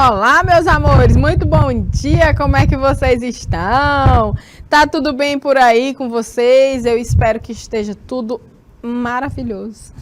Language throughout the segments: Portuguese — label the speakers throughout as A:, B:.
A: Olá, meus amores, muito bom dia, como é que vocês estão? Tá tudo bem por aí com vocês? Eu espero que esteja tudo maravilhoso.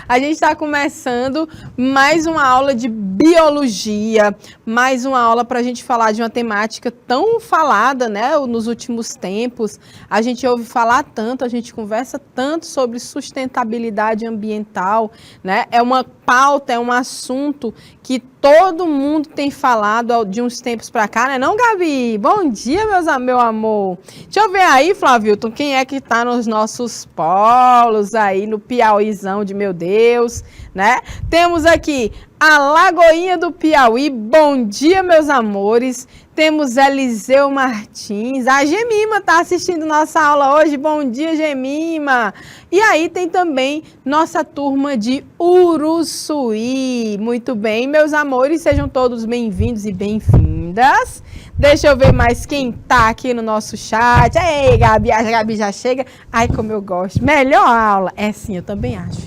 A: A gente está começando mais uma aula de biologia, mais uma aula para a gente falar de uma temática tão falada, né, nos últimos tempos. A gente ouve falar tanto, a gente conversa tanto sobre sustentabilidade ambiental, né? É uma pauta, é um assunto que todo mundo tem falado de uns tempos para cá, né? Não, Gabi? Bom dia, meu amor. Deixa eu ver aí, Flavilton, quem é que está nos nossos polos aí, no Piauizão de meu Deus, né? Temos aqui a Lagoinha do Piauí. Bom dia, meus amores. Temos Eliseu Martins. A Gemima está assistindo nossa aula hoje. Bom dia, Gemima. E aí tem também nossa turma de Uruçuí. Muito bem, meus amores. Sejam todos bem-vindos e bem-vindas. Deixa eu ver mais quem tá aqui no nosso chat. Ei, Gabi, a Gabi já chega. Ai, como eu gosto. Melhor aula. É sim, eu também acho.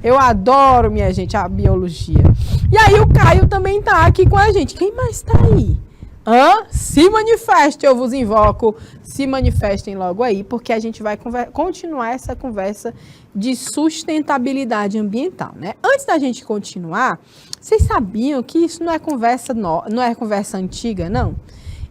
A: Eu adoro, minha gente, a biologia. E aí o Caio também tá aqui com a gente. Quem mais tá aí? Se manifeste, eu vos invoco. Se manifestem logo aí, porque a gente vai continuar essa conversa de sustentabilidade ambiental, né? Antes da gente continuar, vocês sabiam que isso não é conversa antiga, não?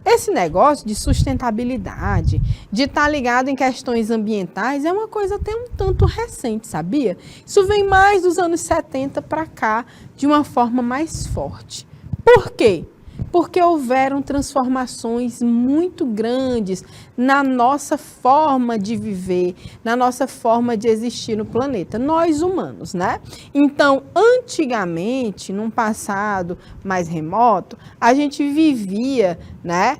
A: Esse negócio de sustentabilidade, de estar ligado em questões ambientais, é uma coisa até um tanto recente, sabia? Isso vem mais dos anos 70 para cá, de uma forma mais forte. Por quê? Porque houveram transformações muito grandes na nossa forma de viver, na nossa forma de existir no planeta, nós humanos, né? Então, antigamente, num passado mais remoto, a gente vivia, né,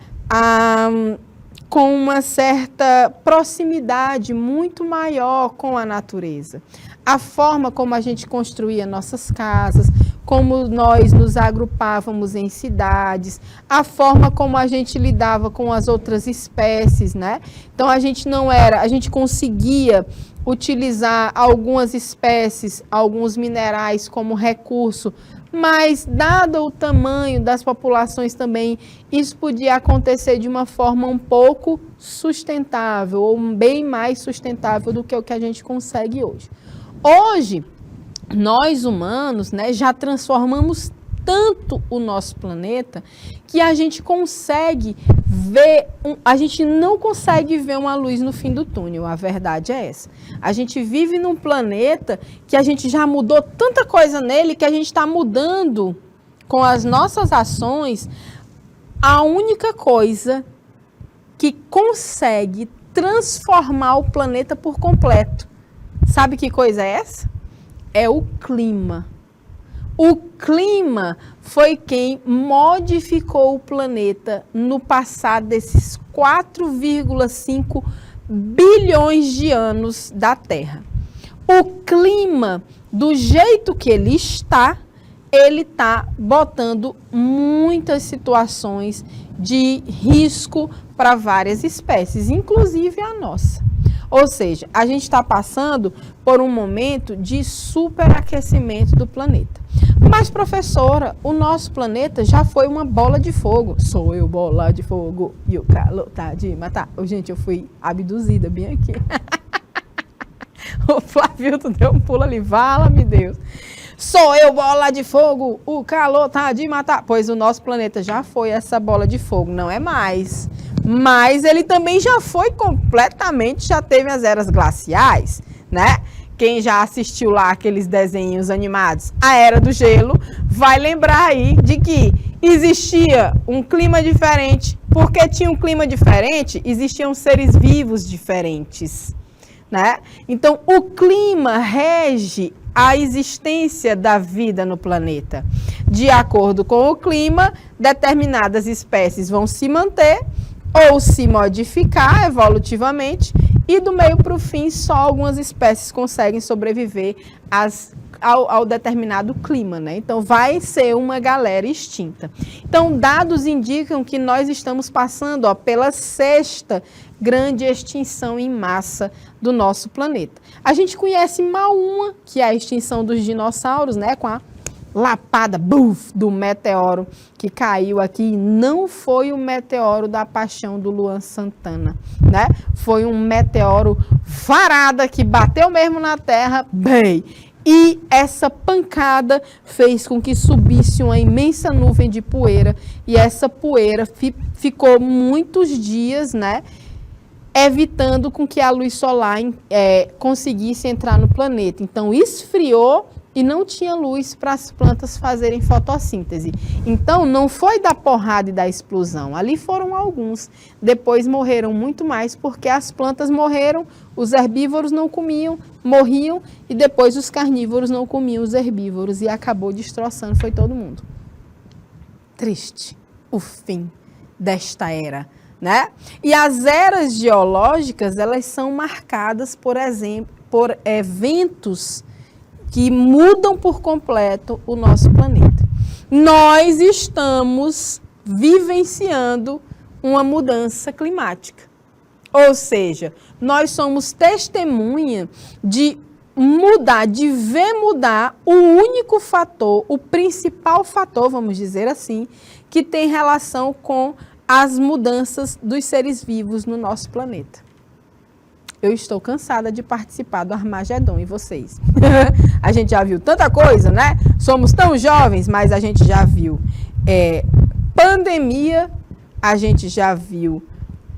A: com uma certa proximidade muito maior com a natureza. A forma como a gente construía nossas casas, como nós nos agrupávamos em cidades, a forma como a gente lidava com as outras espécies, né? Então a gente conseguia utilizar algumas espécies, alguns minerais como recurso, mas dado o tamanho das populações também, isso podia acontecer de uma forma um pouco sustentável, ou bem mais sustentável do que o que a gente consegue hoje. Hoje, nós humanos, né, já transformamos tanto o nosso planeta que a gente consegue ver, a gente não consegue ver uma luz no fim do túnel, a verdade é essa. A gente vive num planeta que a gente já mudou tanta coisa nele que a gente está mudando com as nossas ações. A única coisa que consegue transformar o planeta por completo. Sabe que coisa é essa? É o clima. O clima foi quem modificou o planeta no passado desses 4,5 bilhões de anos da Terra. O clima, do jeito que ele está botando muitas situações de risco para várias espécies, inclusive a nossa. Ou seja, a gente está passando por um momento de superaquecimento do planeta. Mas, professora, o nosso planeta já foi uma bola de fogo. Sou eu, bola de fogo, e o calor tá de matar. Gente, eu fui abduzida bem aqui. O Flavilton deu um pulo ali, vala-me Deus. Sou eu, bola de fogo, o calor tá de matar. Pois o nosso planeta já foi essa bola de fogo, não é mais. Mas ele também já foi completamente, já teve as eras glaciais, né? Quem já assistiu lá aqueles desenhos animados, a Era do Gelo, vai lembrar aí de que existia um clima diferente. Porque tinha um clima diferente, existiam seres vivos diferentes, né? Então, o clima rege a existência da vida no planeta. De acordo com o clima, determinadas espécies vão se manter ou se modificar evolutivamente, e do meio para o fim, só algumas espécies conseguem sobreviver ao determinado clima, né? Então, vai ser uma galera extinta. Então, dados indicam que nós estamos passando pela 6ª grande extinção em massa do nosso planeta. A gente conhece mal uma, que é a extinção dos dinossauros, né? Com lapada, buf, do meteoro que caiu aqui. Não foi o meteoro da paixão do Luan Santana, né? Foi um meteoro varada que bateu mesmo na Terra, bem. E essa pancada fez com que subisse uma imensa nuvem de poeira. E essa poeira ficou muitos dias, né, evitando com que a luz solar conseguisse entrar no planeta. Então, esfriou e não tinha luz para as plantas fazerem fotossíntese. Então, não foi da porrada e da explosão. Ali foram alguns. Depois morreram muito mais, porque as plantas morreram, os herbívoros não comiam, morriam, e depois os carnívoros não comiam os herbívoros, e acabou destroçando, foi todo mundo. Triste o fim desta era, né? E as eras geológicas, elas são marcadas, por exemplo, por eventos que mudam por completo o nosso planeta. Nós estamos vivenciando uma mudança climática. Ou seja, nós somos testemunha de mudar, de ver mudar o único fator, o principal fator, vamos dizer assim, que tem relação com as mudanças dos seres vivos no nosso planeta. Eu estou cansada de participar do Armagedon, e vocês? A gente já viu tanta coisa, né? Somos tão jovens, mas a gente já viu pandemia, a gente já viu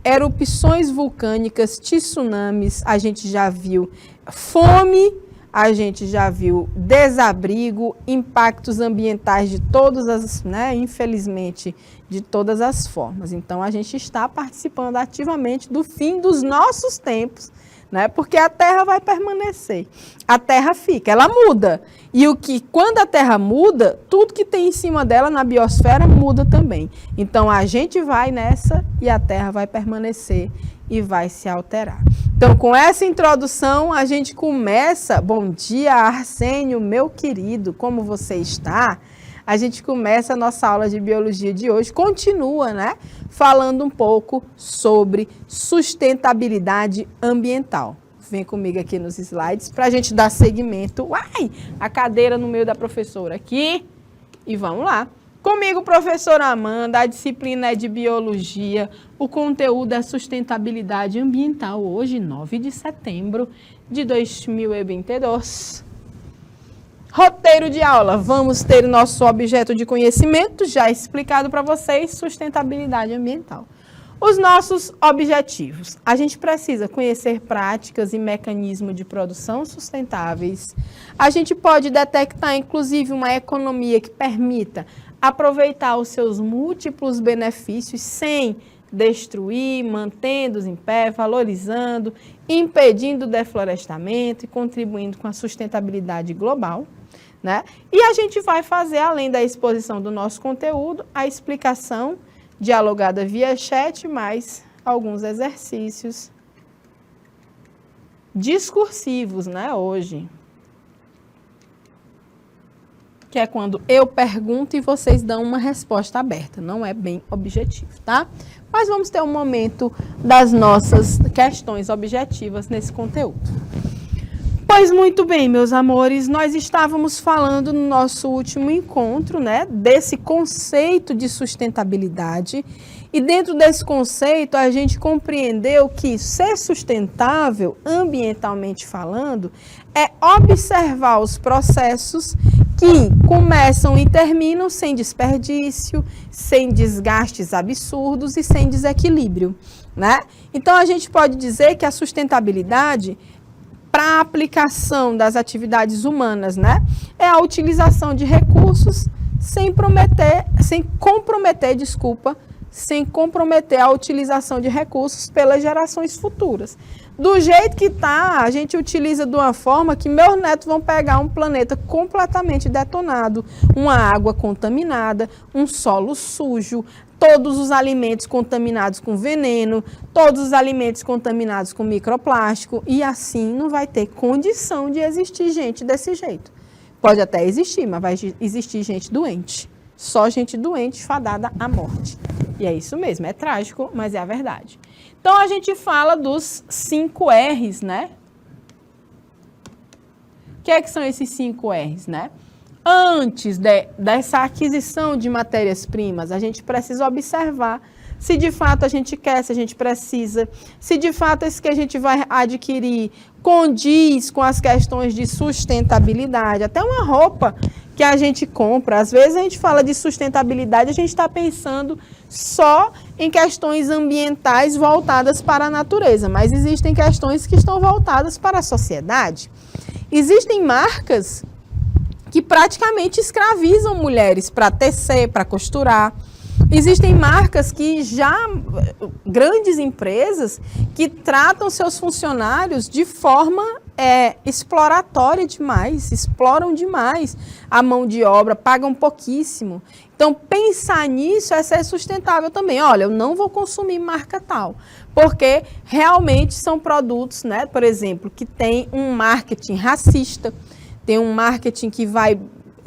A: erupções vulcânicas, tsunamis, a gente já viu fome, a gente já viu desabrigo, impactos ambientais de todas as, né, infelizmente, de todas as formas. Então, a gente está participando ativamente do fim dos nossos tempos, né, porque a Terra vai permanecer. A Terra fica, ela muda. E quando a Terra muda, tudo que tem em cima dela na biosfera muda também. Então, a gente vai nessa e a Terra vai permanecer e vai se alterar. Então, com essa introdução, a gente começa... Bom dia, Arsênio, meu querido, como você está? A gente começa a nossa aula de biologia de hoje, continua, né? Falando um pouco sobre sustentabilidade ambiental. Vem comigo aqui nos slides para a gente dar seguimento. Uai! A cadeira no meio da professora aqui. E vamos lá. Comigo, professora Amanda, a disciplina é de biologia, o conteúdo é sustentabilidade ambiental, hoje, 9 de setembro de 2022. Roteiro de aula, vamos ter nosso objeto de conhecimento, já explicado para vocês, sustentabilidade ambiental. Os nossos objetivos, a gente precisa conhecer práticas e mecanismos de produção sustentáveis, a gente pode detectar, inclusive, uma economia que permita aproveitar os seus múltiplos benefícios sem destruir, mantendo-os em pé, valorizando, impedindo o deflorestamento e contribuindo com a sustentabilidade global, né? E a gente vai fazer, além da exposição do nosso conteúdo, a explicação dialogada via chat, mais alguns exercícios discursivos, né, hoje. Que é quando eu pergunto e vocês dão uma resposta aberta. Não é bem objetivo, tá? Mas vamos ter um momento das nossas questões objetivas nesse conteúdo. Pois muito bem, meus amores, nós estávamos falando no nosso último encontro, né, desse conceito de sustentabilidade. E dentro desse conceito, a gente compreendeu que ser sustentável, ambientalmente falando, é observar os processos que começam e terminam sem desperdício, sem desgastes absurdos e sem desequilíbrio, né? Então, a gente pode dizer que a sustentabilidade, para a aplicação das atividades humanas, né, é a utilização de recursos sem comprometer a utilização de recursos pelas gerações futuras. Do jeito que está, a gente utiliza de uma forma que meus netos vão pegar um planeta completamente detonado, uma água contaminada, um solo sujo, todos os alimentos contaminados com veneno, todos os alimentos contaminados com microplástico, e assim não vai ter condição de existir gente desse jeito. Pode até existir, mas vai existir gente doente. Só gente doente fadada à morte. E é isso mesmo, é trágico, mas é a verdade. Então, a gente fala dos 5 R's, né? O que é que são esses 5 R's, né? antes dessa aquisição de matérias-primas, a gente precisa observar se de fato a gente quer, se a gente precisa, se de fato esse que a gente vai adquirir condiz com as questões de sustentabilidade. Até uma roupa que a gente compra, às vezes a gente fala de sustentabilidade, a gente está pensando só em questões ambientais voltadas para a natureza, mas existem questões que estão voltadas para a sociedade. Existem marcas que praticamente escravizam mulheres para tecer, para costurar. Existem marcas que grandes empresas, que tratam seus funcionários de forma exploratória demais, exploram demais a mão de obra, pagam pouquíssimo. Então, pensar nisso é ser sustentável também. Olha, eu não vou consumir marca tal, porque realmente são produtos, né, por exemplo, que tem um marketing racista, tem um marketing que vai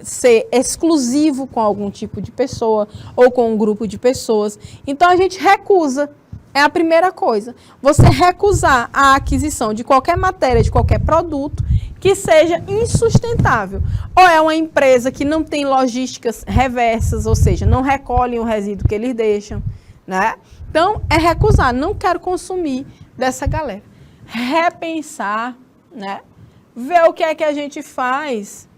A: ser exclusivo com algum tipo de pessoa ou com um grupo de pessoas. Então, a gente recusa. É a primeira coisa. Você recusar a aquisição de qualquer matéria, de qualquer produto que seja insustentável. Ou é uma empresa que não tem logísticas reversas, ou seja, não recolhem o resíduo que eles deixam, né? Então, é recusar. Não quero consumir dessa galera. Repensar, né? Ver o que é que a gente faz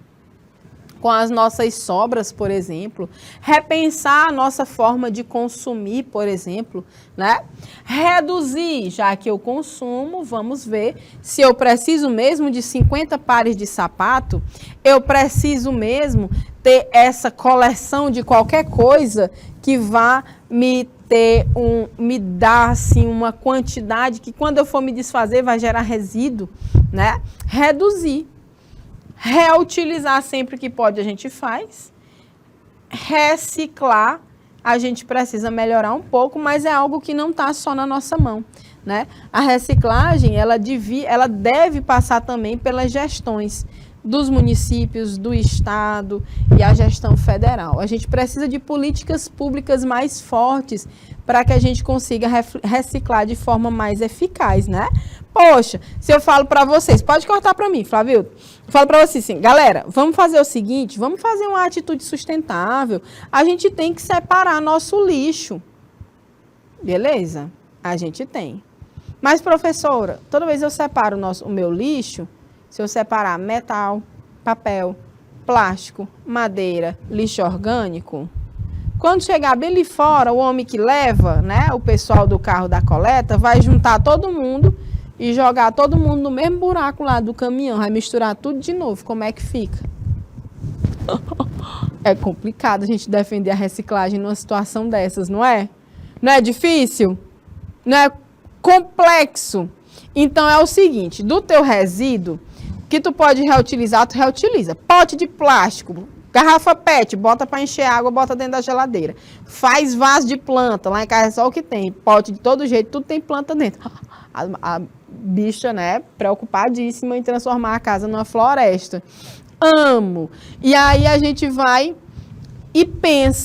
A: com as nossas sobras, por exemplo, repensar a nossa forma de consumir, por exemplo, né? Reduzir, já que eu consumo, vamos ver se eu preciso mesmo de 50 pares de sapato, eu preciso mesmo ter essa coleção de qualquer coisa que vá me dar assim uma quantidade que quando eu for me desfazer vai gerar resíduo, né? Reduzir. Reutilizar sempre que pode a gente faz. Reciclar, a gente precisa melhorar um pouco, mas é algo que não está só na nossa mão, né? A reciclagem, ela deve passar também pelas gestões dos municípios, do estado e a gestão federal. A gente precisa de políticas públicas mais fortes para que a gente consiga reciclar de forma mais eficaz, né? Poxa, se eu falo para vocês, pode cortar para mim, Flávio. Eu falo para vocês assim, galera, vamos fazer o seguinte, vamos fazer uma atitude sustentável. A gente tem que separar nosso lixo. Beleza? A gente tem. Mas, professora, toda vez eu separo o meu lixo, se eu separar metal, papel, plástico, madeira, lixo orgânico, quando chegar bem ali fora, o homem que leva, né, o pessoal do carro da coleta, vai juntar todo mundo e jogar todo mundo no mesmo buraco lá do caminhão, vai misturar tudo de novo. Como é que fica? É complicado a gente defender a reciclagem numa situação dessas, não é? Não é difícil? Não é complexo? Então é o seguinte, do teu resíduo, que tu pode reutilizar, tu reutiliza. Pote de plástico, garrafa PET, bota para encher água, bota dentro da geladeira. Faz vaso de planta, lá em casa é só o que tem. Pote de todo jeito, tudo tem planta dentro. A bicha, né, preocupadíssima em transformar a casa numa floresta. Amo. E aí a gente vai e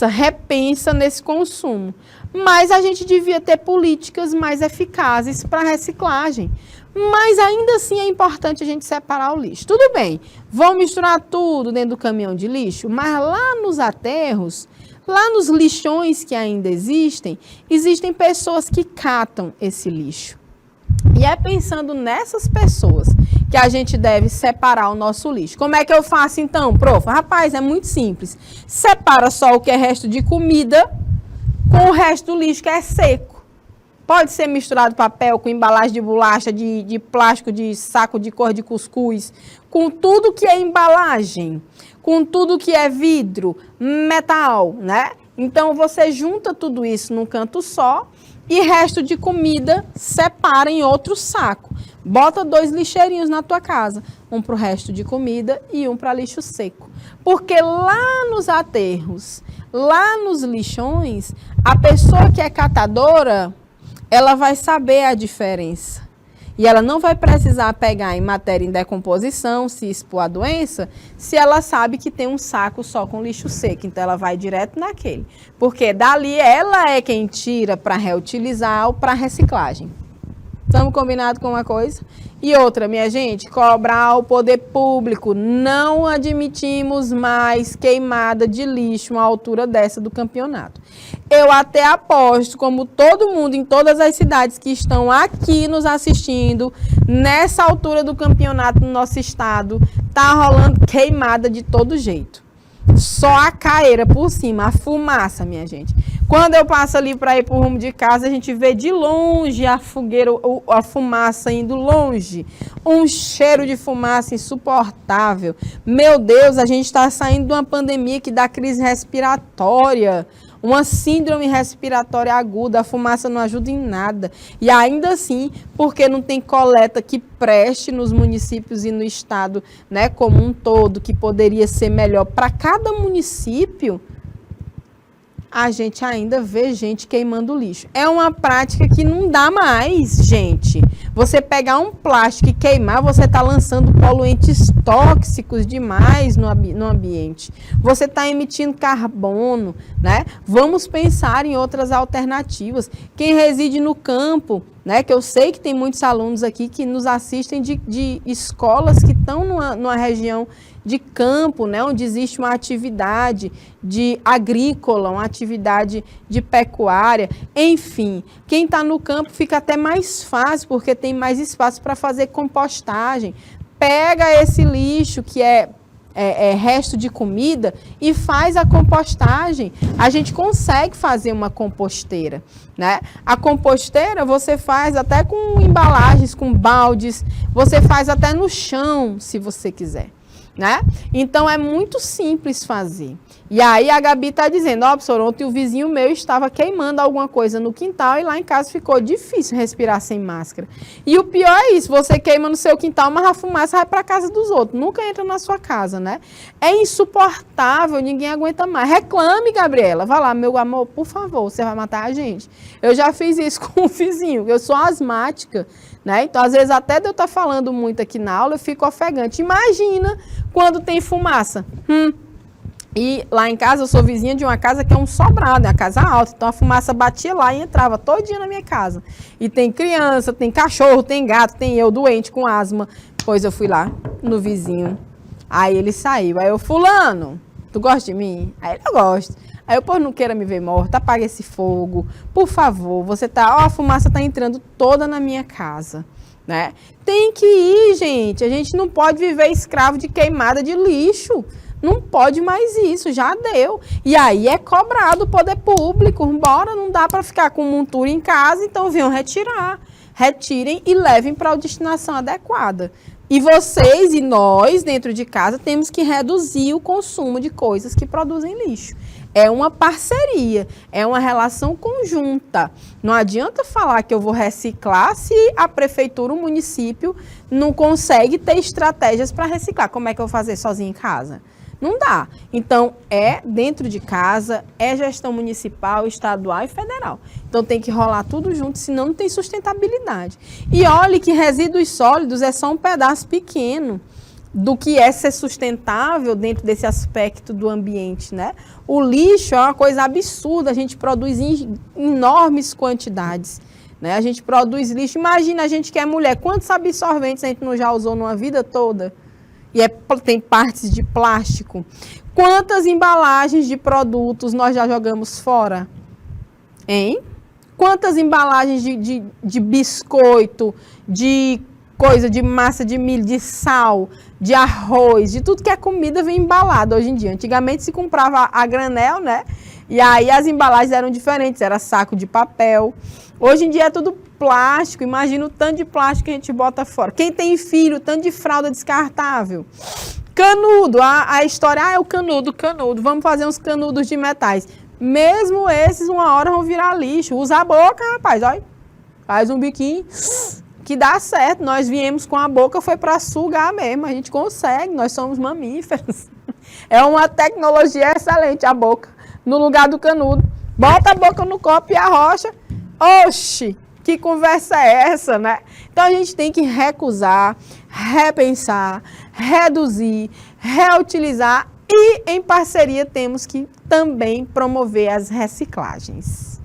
A: repensa nesse consumo. Mas a gente devia ter políticas mais eficazes para reciclagem. Mas ainda assim é importante a gente separar o lixo. Tudo bem, vão misturar tudo dentro do caminhão de lixo, mas lá nos aterros, lá nos lixões que ainda existem pessoas que catam esse lixo. E é pensando nessas pessoas que a gente deve separar o nosso lixo. Como é que eu faço então, prof? Rapaz, é muito simples. Separa só o que é resto de comida com o resto do lixo que é seco. Pode ser misturado papel com embalagem de bolacha, de plástico, de saco de cor de cuscuz, com tudo que é embalagem, com tudo que é vidro, metal, né? Então, você junta tudo isso num canto só e resto de comida separa em outro saco. Bota 2 lixeirinhos na tua casa, um para o resto de comida e um para lixo seco. Porque lá nos aterros, lá nos lixões, a pessoa que é catadora, ela vai saber a diferença. E ela não vai precisar pegar em matéria em decomposição, se expor à doença, se ela sabe que tem um saco só com lixo seco. Então, ela vai direto naquele. Porque dali ela é quem tira para reutilizar ou para reciclagem. Estamos combinados com uma coisa? E outra, minha gente, cobrar o poder público. Não admitimos mais queimada de lixo à altura dessa do campeonato. Eu até aposto, como todo mundo em todas as cidades que estão aqui nos assistindo, nessa altura do campeonato no nosso estado, tá rolando queimada de todo jeito. Só a caeira por cima, a fumaça, minha gente. Quando eu passo ali para ir para o rumo de casa, a gente vê de longe a fogueira, a fumaça indo longe. Um cheiro de fumaça insuportável. Meu Deus, a gente está saindo de uma pandemia que dá crise respiratória. Uma síndrome respiratória aguda, a fumaça não ajuda em nada. E ainda assim, porque não tem coleta que preste nos municípios e no estado, né, como um todo, que poderia ser melhor para cada município, a gente ainda vê gente queimando lixo. É uma prática que não dá mais, gente. Você pegar um plástico e queimar, você está lançando poluentes tóxicos demais no ambiente. Você está emitindo carbono, né? Vamos pensar em outras alternativas. Quem reside no campo, né, que eu sei que tem muitos alunos aqui que nos assistem de escolas que estão numa região de campo, né, onde existe uma atividade de agrícola, uma atividade de pecuária, enfim, quem está no campo fica até mais fácil, porque tem mais espaço para fazer compostagem. Pega esse lixo que é resto de comida e faz a compostagem. A gente consegue fazer uma composteira, né? A composteira você faz até com embalagens, com baldes, você faz até no chão, se você quiser, né? Então é muito simples fazer. E aí a Gabi está dizendo, ó, professor, ontem o vizinho meu estava queimando alguma coisa no quintal e lá em casa ficou difícil respirar sem máscara. E o pior é isso, você queima no seu quintal, mas a fumaça vai para a casa dos outros, nunca entra na sua casa, né? É insuportável, ninguém aguenta mais. Reclame, Gabriela, vai lá, meu amor, por favor, você vai matar a gente. Eu já fiz isso com o vizinho, eu sou asmática, né? Então, às vezes, até de eu estar falando muito aqui na aula, eu fico ofegante. Imagina quando tem fumaça. E lá em casa, eu sou vizinha de uma casa que é um sobrado, é uma casa alta. Então, a fumaça batia lá e entrava todo dia na minha casa. E tem criança, tem cachorro, tem gato, tem eu doente com asma. Pois eu fui lá no vizinho. Aí ele saiu. Aí eu, fulano, tu gosta de mim? Aí ele, eu gosto. Aí eu, pô, não queira me ver morta, apaga esse fogo. Por favor, você tá... Ó, a fumaça tá entrando toda na minha casa, né? Tem que ir, gente. A gente não pode viver escravo de queimada de lixo. Não pode mais isso, já deu. E aí é cobrado o poder público. Bora, não dá para ficar com montura em casa, então venham retirar. Retirem e levem para a destinação adequada. E vocês e nós, dentro de casa, temos que reduzir o consumo de coisas que produzem lixo. É uma parceria, é uma relação conjunta. Não adianta falar que eu vou reciclar se a prefeitura, o município, não consegue ter estratégias para reciclar. Como é que eu vou fazer sozinho em casa? Não dá. Então, é dentro de casa, é gestão municipal, estadual e federal. Então, tem que rolar tudo junto, senão não tem sustentabilidade. E olhe que resíduos sólidos é só um pedaço pequeno do que é ser sustentável dentro desse aspecto do ambiente, né? O lixo é uma coisa absurda, a gente produz em enormes quantidades, né? A gente produz lixo. Imagina a gente que é mulher, quantos absorventes a gente não já usou numa vida toda? E tem partes de plástico. Quantas embalagens de produtos nós já jogamos fora? Hein? Quantas embalagens de biscoito, de coisa, de massa de milho, de sal, de arroz, de tudo que é comida vem embalado hoje em dia. Antigamente se comprava a granel, né? E aí as embalagens eram diferentes, era saco de papel. Hoje em dia é tudo plástico, imagina o tanto de plástico que a gente bota fora. Quem tem filho, o tanto de fralda descartável. Canudo, a história, é o canudo, vamos fazer uns canudos de metais. Mesmo esses, uma hora vão virar lixo. Usa a boca, rapaz, olha. Faz um biquinho, que dá certo. Nós viemos com a boca, foi para sugar mesmo. A gente consegue, nós somos mamíferos. É uma tecnologia excelente, a boca. No lugar do canudo. Bota a boca no copo e arrocha. Oxi, que conversa é essa, né? Então, a gente tem que recusar, repensar, reduzir, reutilizar e, em parceria, temos que também promover as reciclagens.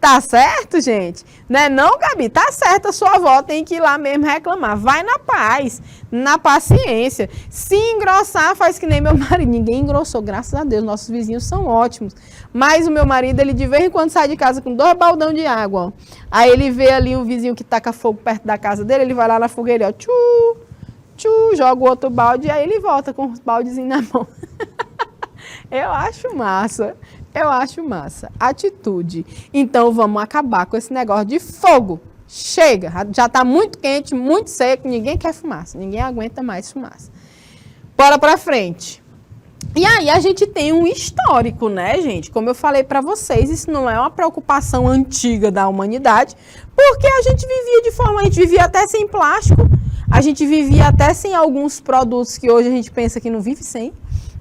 A: Tá certo, gente? Né? Não, Gabi, tá certo, a sua avó tem que ir lá mesmo reclamar. Vai na paz, na paciência. Se engrossar, faz que nem meu marido. Ninguém engrossou, graças a Deus, nossos vizinhos são ótimos. Mas o meu marido, ele de vez em quando sai de casa com 2 baldão de água, ó. Aí ele vê ali um vizinho que taca fogo perto da casa dele, ele vai lá na fogueira, ó, joga o outro balde e aí ele volta com os baldezinhos na mão. Eu acho massa. Eu acho massa. Atitude. Então, vamos acabar com esse negócio de fogo. Chega. Já está muito quente, muito seco. Ninguém quer fumaça. Ninguém aguenta mais fumaça. Bora para frente. E aí, a gente tem um histórico, né, gente? Como eu falei para vocês, isso não é uma preocupação antiga da humanidade, porque a gente vivia até sem plástico. A gente vivia até sem alguns produtos que hoje a gente pensa que não vive sem.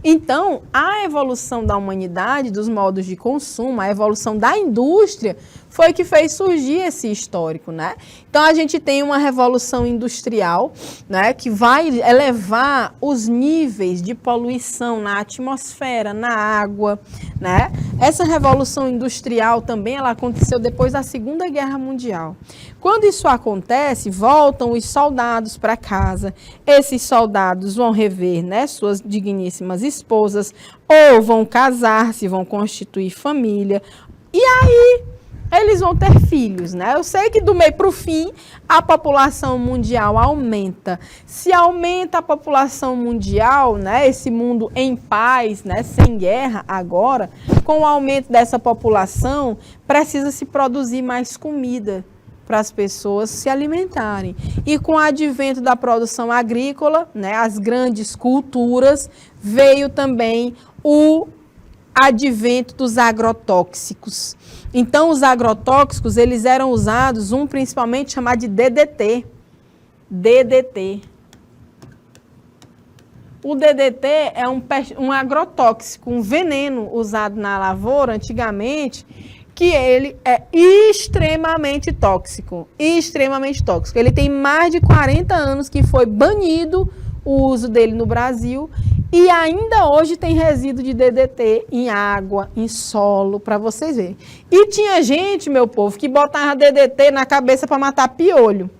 A: Então, a evolução da humanidade, dos modos de consumo, a evolução da indústria, foi que fez surgir esse histórico, né? Então, a gente tem uma revolução industrial, né, que vai elevar os níveis de poluição na atmosfera, na água, né? Essa revolução industrial também, ela aconteceu depois da Segunda Guerra Mundial. Quando isso acontece, voltam os soldados para casa. Esses soldados vão rever, né, suas digníssimas esposas, ou vão casar-se, vão constituir família. E aí, eles vão ter filhos, né? Eu sei que do meio para o fim, a população mundial aumenta. Se aumenta a população mundial, né, esse mundo em paz, né, sem guerra agora, com o aumento dessa população, precisa se produzir mais comida para as pessoas se alimentarem. E com o advento da produção agrícola, né, as grandes culturas, veio também o advento dos agrotóxicos. Então, os agrotóxicos, eles eram usados, principalmente chamado de DDT. DDT. O DDT é um agrotóxico, um veneno usado na lavoura antigamente, que ele é extremamente tóxico. Extremamente tóxico. Ele tem mais de 40 anos que foi banido o uso dele no Brasil e ainda hoje tem resíduo de DDT em água, em solo, para vocês verem. E tinha gente, meu povo, que botava DDT na cabeça para matar piolho.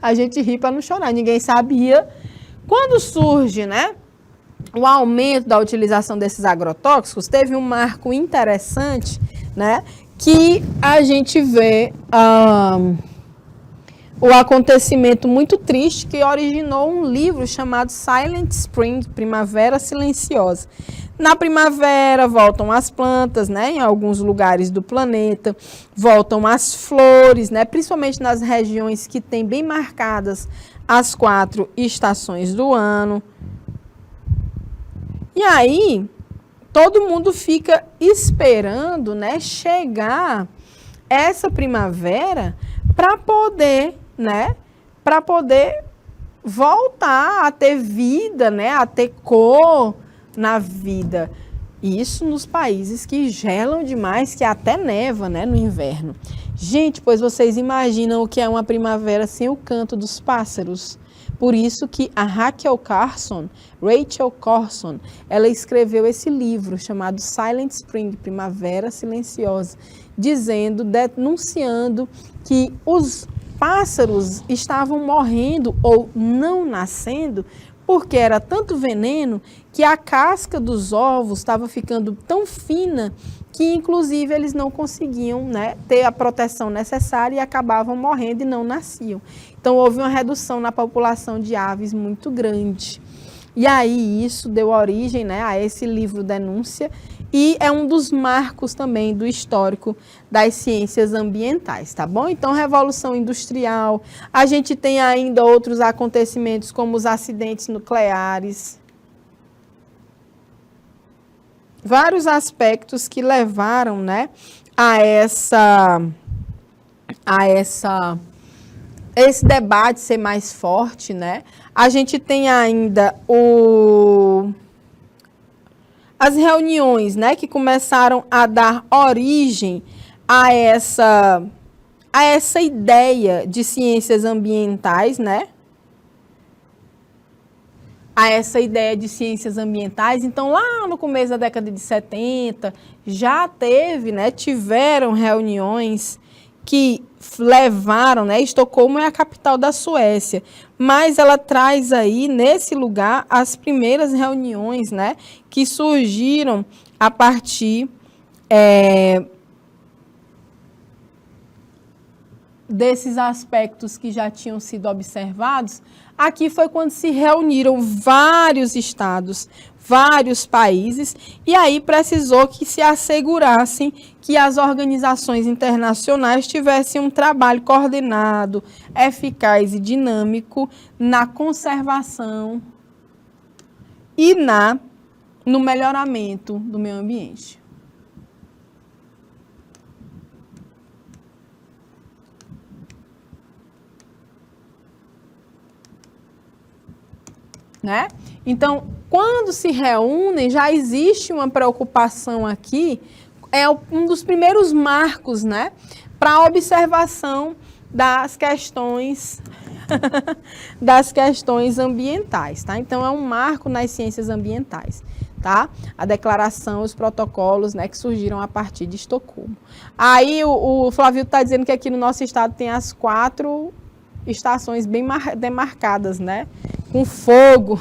A: A gente ri para não chorar, ninguém sabia. Quando surge, né, o aumento da utilização desses agrotóxicos, teve um marco interessante, né, que a gente vê o acontecimento muito triste que originou um livro chamado Silent Spring, Primavera Silenciosa. Na primavera voltam as plantas, né, em alguns lugares do planeta, voltam as flores, né, principalmente nas regiões que têm bem marcadas as 4 estações do ano. E aí, todo mundo fica esperando, né, chegar essa primavera para poder, né, para poder voltar a ter vida, né, a ter cor na vida. Isso nos países que gelam demais, que até neva, né, no inverno. Gente, pois vocês imaginam o que é uma primavera sem o canto dos pássaros? Por isso que a Rachel Carson, ela escreveu esse livro chamado Silent Spring, Primavera Silenciosa, denunciando que os pássaros estavam morrendo ou não nascendo porque era tanto veneno que a casca dos ovos estava ficando tão fina que, inclusive, eles não conseguiam, né, ter a proteção necessária e acabavam morrendo e não nasciam. Então, houve uma redução na população de aves muito grande. E aí, isso deu origem, né, a esse livro Denúncia e é um dos marcos também do histórico das ciências ambientais, tá bom? Então, Revolução Industrial, a gente tem ainda outros acontecimentos como os acidentes nucleares, vários aspectos que levaram, né, a esse debate ser mais forte, né? A gente tem ainda as reuniões, né, que começaram a dar origem a essa ideia de ciências ambientais, né? a essa ideia de ciências ambientais. Então, lá no começo da década de 70, já teve, né, tiveram reuniões que levaram, né, Estocolmo é a capital da Suécia, mas ela traz aí, nesse lugar, as primeiras reuniões, né, que surgiram a partir desses aspectos que já tinham sido observados. Aqui foi quando se reuniram vários estados, vários países, e aí precisou que se assegurassem que as organizações internacionais tivessem um trabalho coordenado, eficaz e dinâmico na conservação e no melhoramento do meio ambiente. Né? Então, quando se reúnem, já existe uma preocupação aqui, é um dos primeiros marcos, né, para a observação das questões das questões ambientais, tá? Então, é um marco nas ciências ambientais, tá? A declaração, os protocolos, né, que surgiram a partir de Estocolmo. Aí, o Flávio está dizendo que aqui no nosso estado tem as 4 estações bem demarcadas, né? Com fogo.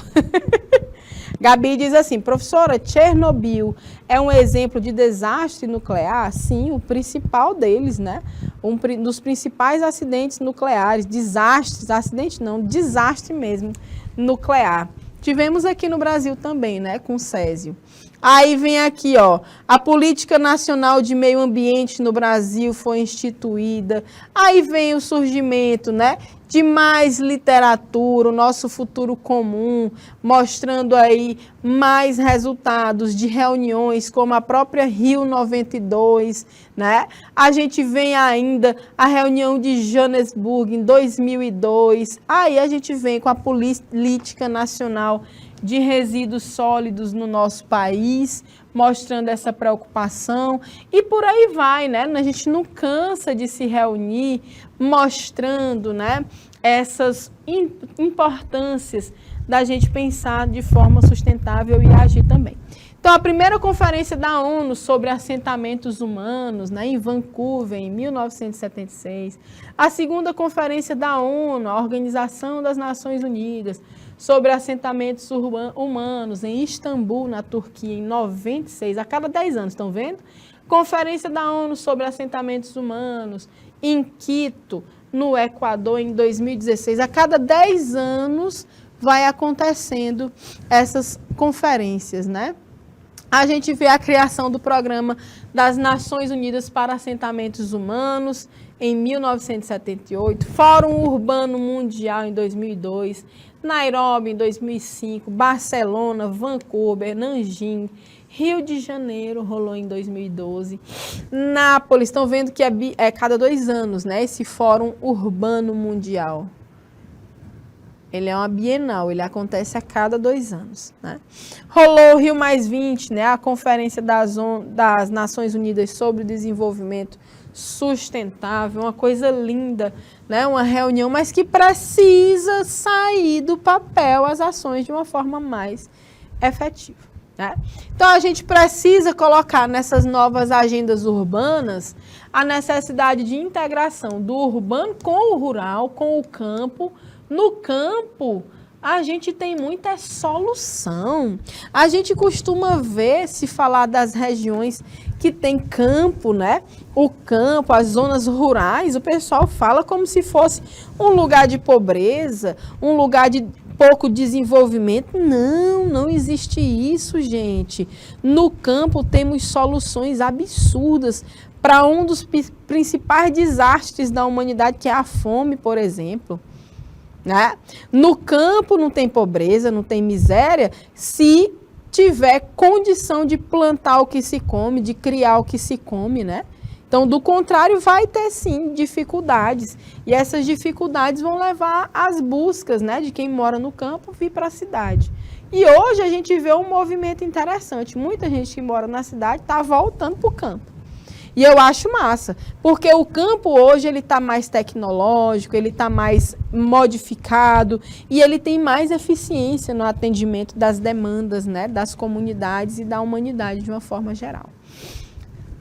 A: Gabi diz assim, professora, Chernobyl é um exemplo de desastre nuclear? Sim, o principal deles, né? Um dos principais acidentes nucleares, desastres, acidente não, desastre mesmo, nuclear. Tivemos aqui no Brasil também, né, com Césio. Aí vem aqui, ó, a Política Nacional de Meio Ambiente no Brasil foi instituída. Aí vem o surgimento, né, de mais literatura, o nosso futuro comum, mostrando aí mais resultados de reuniões, como a própria Rio 92, né? A gente vem ainda a reunião de Joanesburgo em 2002. Aí a gente vem com a Política Nacional de Resíduos Sólidos no nosso país, mostrando essa preocupação, e por aí vai, né? A gente não cansa de se reunir, mostrando, né, essas importâncias da gente pensar de forma sustentável e agir também. Então, a primeira conferência da ONU sobre assentamentos humanos, né, em Vancouver, em 1976. A segunda conferência da ONU, a Organização das Nações Unidas, sobre assentamentos humanos, em Istambul, na Turquia, em 96, a cada 10 anos, estão vendo? Conferência da ONU sobre assentamentos humanos, em Quito, no Equador, em 2016. A cada 10 anos vai acontecendo essas conferências, né? A gente vê a criação do Programa das Nações Unidas para Assentamentos Humanos, em 1978, Fórum Urbano Mundial, em 2002, Nairobi, em 2005, Barcelona, Vancouver, Nanjing, Rio de Janeiro, rolou em 2012, Nápoles, estão vendo que é cada 2 anos, né, esse Fórum Urbano Mundial. Ele é uma bienal, ele acontece a cada 2 anos, né? Rolou o Rio +20, né, a Conferência das Nações Unidas sobre o Desenvolvimento Sustentável, uma coisa linda, né? Uma reunião, mas que precisa sair do papel as ações de uma forma mais efetiva, né? Então, a gente precisa colocar nessas novas agendas urbanas a necessidade de integração do urbano com o rural, com o campo. No campo, a gente tem muita solução. A gente costuma ver, se falar das regiões que tem campo, né? O campo, as zonas rurais, o pessoal fala como se fosse um lugar de pobreza, um lugar de pouco desenvolvimento. Não, não existe isso, gente. No campo temos soluções absurdas para um dos principais desastres da humanidade, que é a fome, por exemplo. Né? No campo não tem pobreza, não tem miséria, se tiver condição de plantar o que se come, de criar o que se come, né? Então, do contrário, vai ter sim dificuldades, e essas dificuldades vão levar às buscas, né, de quem mora no campo vir para a cidade. E hoje a gente vê um movimento interessante, muita gente que mora na cidade está voltando para o campo. E eu acho massa, porque o campo hoje ele está mais tecnológico, ele está mais modificado e ele tem mais eficiência no atendimento das demandas, né, das comunidades e da humanidade de uma forma geral.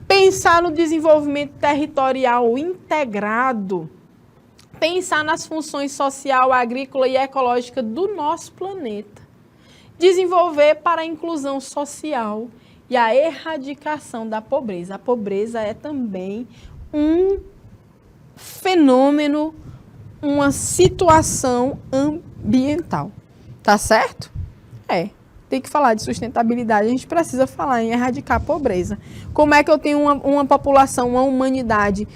A: Pensar no desenvolvimento territorial integrado, pensar nas funções social, agrícola e ecológica do nosso planeta. Desenvolver para a inclusão social e a erradicação da pobreza. A pobreza é também um fenômeno, uma situação ambiental. Tá certo? Tem que falar de sustentabilidade, a gente precisa falar em erradicar a pobreza. Como é que eu tenho uma população, uma humanidade,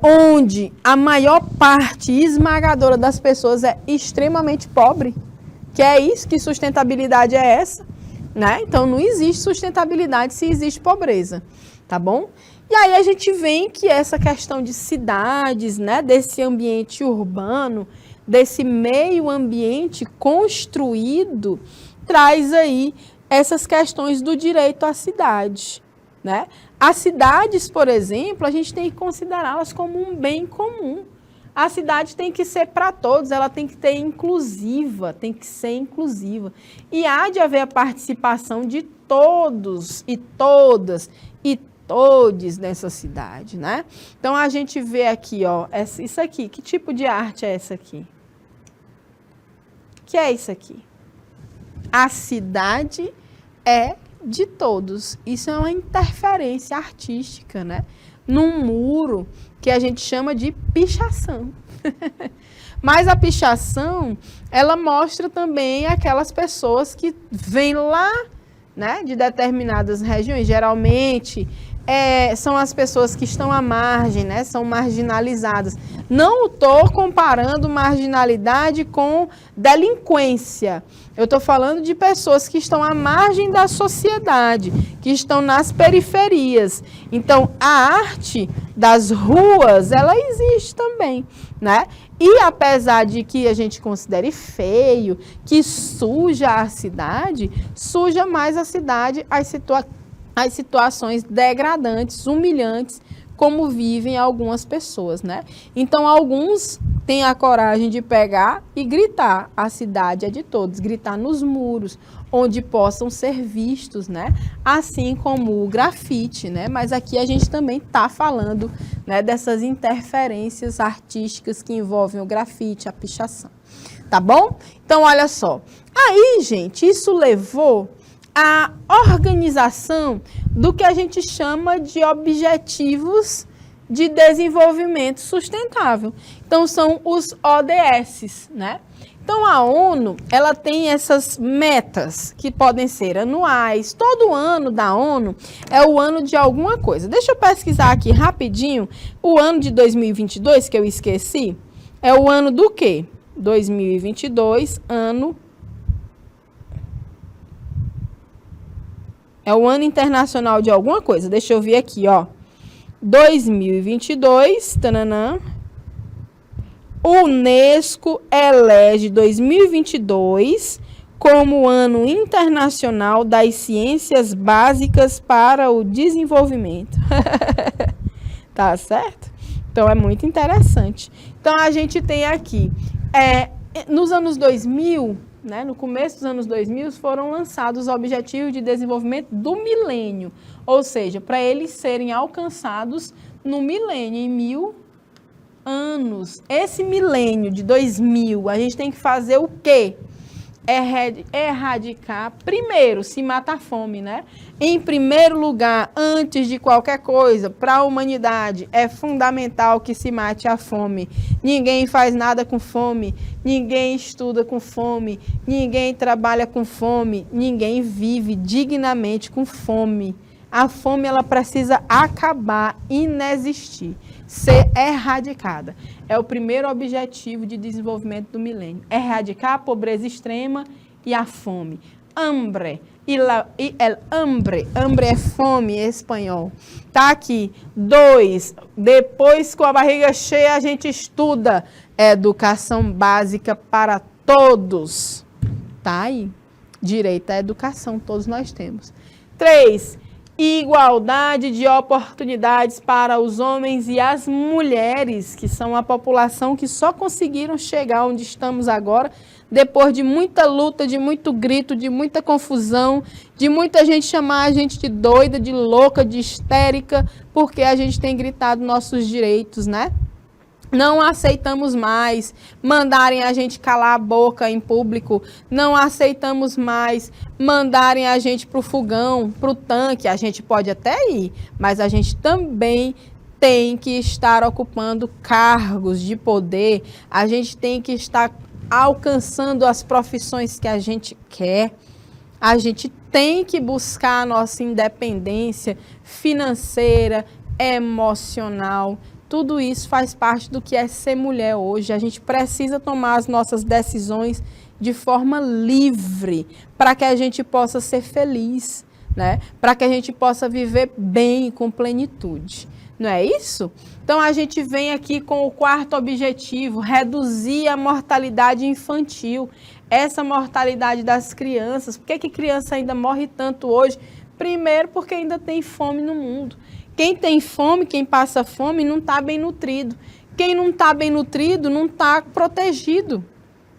A: onde a maior parte esmagadora das pessoas é extremamente pobre? Que é isso? Que sustentabilidade é essa? Né? Então, não existe sustentabilidade se existe pobreza, tá bom? E aí a gente vê que essa questão de cidades, né, desse ambiente urbano, desse meio ambiente construído, traz aí essas questões do direito à cidade, né? As cidades, por exemplo, a gente tem que considerá-las como um bem comum. A cidade tem que ser para todos, ela tem que ser inclusiva. E há de haver a participação de todos e todas e todes nessa cidade, né? Então, a gente vê aqui, ó, isso aqui. Que tipo de arte é essa aqui? Que é isso aqui? A cidade é de todos. Isso é uma interferência artística, né? Num muro que a gente chama de pichação. Mas a pichação, ela mostra também aquelas pessoas que vêm lá, né, de determinadas regiões. Geralmente, são as pessoas que estão à margem, né, são marginalizadas. Não estou comparando marginalidade com delinquência. Eu estou falando de pessoas que estão à margem da sociedade, que estão nas periferias. Então, a arte das ruas, ela existe também, né? E apesar de que a gente considere feio, que suja a cidade, suja mais a cidade as situações degradantes, humilhantes, como vivem algumas pessoas, né? Então, alguns têm a coragem de pegar e gritar, a cidade é de todos, gritar nos muros, onde possam ser vistos, né? Assim como o grafite, né? Mas aqui a gente também está falando, né, dessas interferências artísticas que envolvem o grafite, a pichação, tá bom? Então, olha só. Aí, gente, isso levou a organização do que a gente chama de Objetivos de Desenvolvimento Sustentável. Então, são os ODS, né? Então, a ONU, ela tem essas metas que podem ser anuais. Todo ano da ONU é o ano de alguma coisa. Deixa eu pesquisar aqui rapidinho. O ano de 2022, que eu esqueci, é o ano do quê? 2022, é o ano internacional de alguma coisa. Deixa eu ver aqui, ó. 2022, tananã. Unesco elege 2022 como Ano Internacional das Ciências Básicas para o Desenvolvimento. Tá certo? Então, é muito interessante. Então, a gente tem aqui, nos anos 2000, né, no começo dos anos 2000, foram lançados os Objetivos de Desenvolvimento do Milênio, ou seja, para eles serem alcançados no milênio, em 1000 anos. Esse milênio de 2000, a gente tem que fazer o quê? Erradicar, primeiro, se mata a fome, né? Em primeiro lugar, antes de qualquer coisa, para a humanidade, é fundamental que se mate a fome. Ninguém faz nada com fome, ninguém estuda com fome, ninguém trabalha com fome, ninguém vive dignamente com fome. A fome, ela precisa acabar, inexistir, ser erradicada. É o primeiro objetivo de desenvolvimento do milênio. Erradicar a pobreza extrema e a fome. Hambre. E el hambre. Hambre é fome em espanhol. Tá aqui. 2. Depois, com a barriga cheia, a gente estuda. Educação básica para todos. Tá aí. Direito à educação, todos nós temos. 3. igualdade de oportunidades para os homens e as mulheres, que são a população que só conseguiram chegar onde estamos agora, depois de muita luta, de muito grito, de muita confusão, de muita gente chamar a gente de doida, de louca, de histérica, porque a gente tem gritado nossos direitos, né? Não aceitamos mais mandarem a gente calar a boca em público. Não aceitamos mais mandarem a gente para o fogão, para o tanque. A gente pode até ir, mas a gente também tem que estar ocupando cargos de poder. A gente tem que estar alcançando as profissões que a gente quer. A gente tem que buscar a nossa independência financeira, emocional. Tudo isso faz parte do que é ser mulher hoje. A gente precisa tomar as nossas decisões de forma livre, para que a gente possa ser feliz, né? Para que a gente possa viver bem, com plenitude. Não é isso? Então, a gente vem aqui com o quarto objetivo, reduzir a mortalidade infantil. Essa mortalidade das crianças. Por que criança ainda morre tanto hoje? Primeiro, porque ainda tem fome no mundo. Quem tem fome, quem passa fome, não está bem nutrido. Quem não está bem nutrido, não está protegido.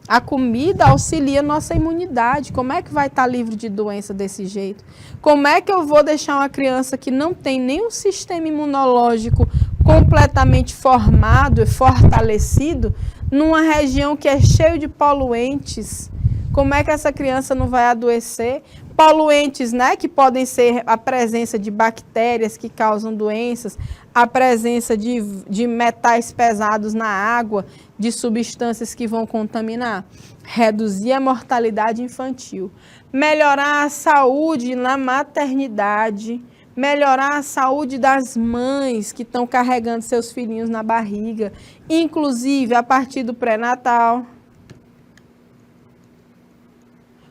A: A comida auxilia a nossa imunidade. Como é que vai estar livre de doença desse jeito? Como é que eu vou deixar uma criança que não tem nenhum sistema imunológico completamente formado e fortalecido numa região que é cheia de poluentes? Como é que essa criança não vai adoecer? Poluentes, né, que podem ser a presença de bactérias que causam doenças, a presença de metais pesados na água, de substâncias que vão contaminar. Reduzir a mortalidade infantil. Melhorar a saúde na maternidade. Melhorar a saúde das mães que estão carregando seus filhinhos na barriga, inclusive a partir do pré-natal.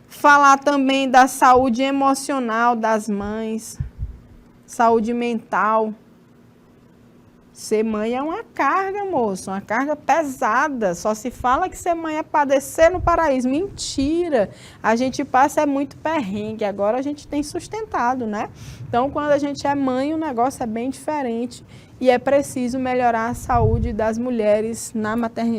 A: Falar também da saúde emocional das mães, saúde mental. Ser mãe é uma carga, moço, uma carga pesada. Só se fala que ser mãe é padecer no paraíso. Mentira! A gente passa muito perrengue, agora a gente tem sustentado, né? Então, quando a gente é mãe, o negócio é bem diferente e é preciso melhorar a saúde das mulheres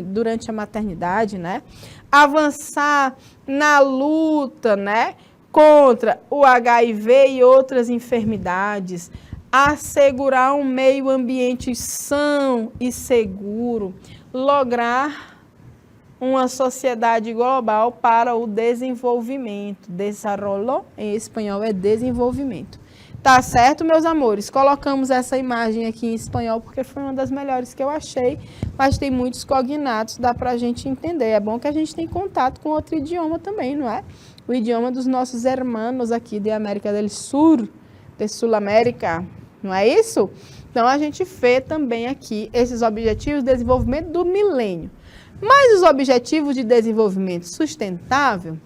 A: durante a maternidade, né? Avançar na luta, né, contra o HIV e outras enfermidades, assegurar um meio ambiente são e seguro, lograr uma sociedade global para o desenvolvimento. Desarrollo em espanhol é desenvolvimento. Tá certo, meus amores? Colocamos essa imagem aqui em espanhol porque foi uma das melhores que eu achei, mas tem muitos cognatos, dá pra gente entender. É bom que a gente tem contato com outro idioma também, não é? O idioma dos nossos hermanos aqui de América del Sur, de Sul-América, não é isso? Então, a gente vê também aqui esses objetivos de desenvolvimento do milênio. Mas os objetivos de desenvolvimento sustentável,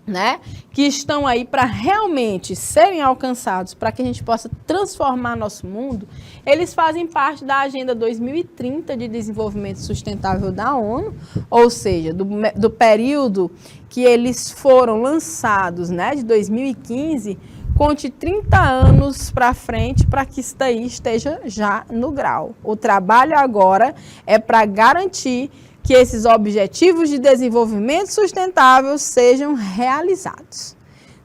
A: né, que estão aí para realmente serem alcançados, para que a gente possa transformar nosso mundo, eles fazem parte da Agenda 2030 de Desenvolvimento Sustentável da ONU, ou seja, do período que eles foram lançados, né, de 2015, conte 30 anos para frente para que isso daí esteja já no grau. O trabalho agora é para garantir que esses objetivos de desenvolvimento sustentável sejam realizados.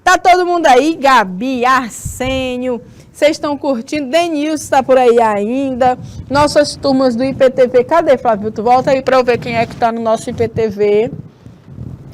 A: Tá todo mundo aí? Gabi, Arsênio, vocês estão curtindo? Denilson está por aí ainda. Nossas turmas do IPTV, cadê, Flávio? Tu volta aí para eu ver quem é que está no nosso IPTV.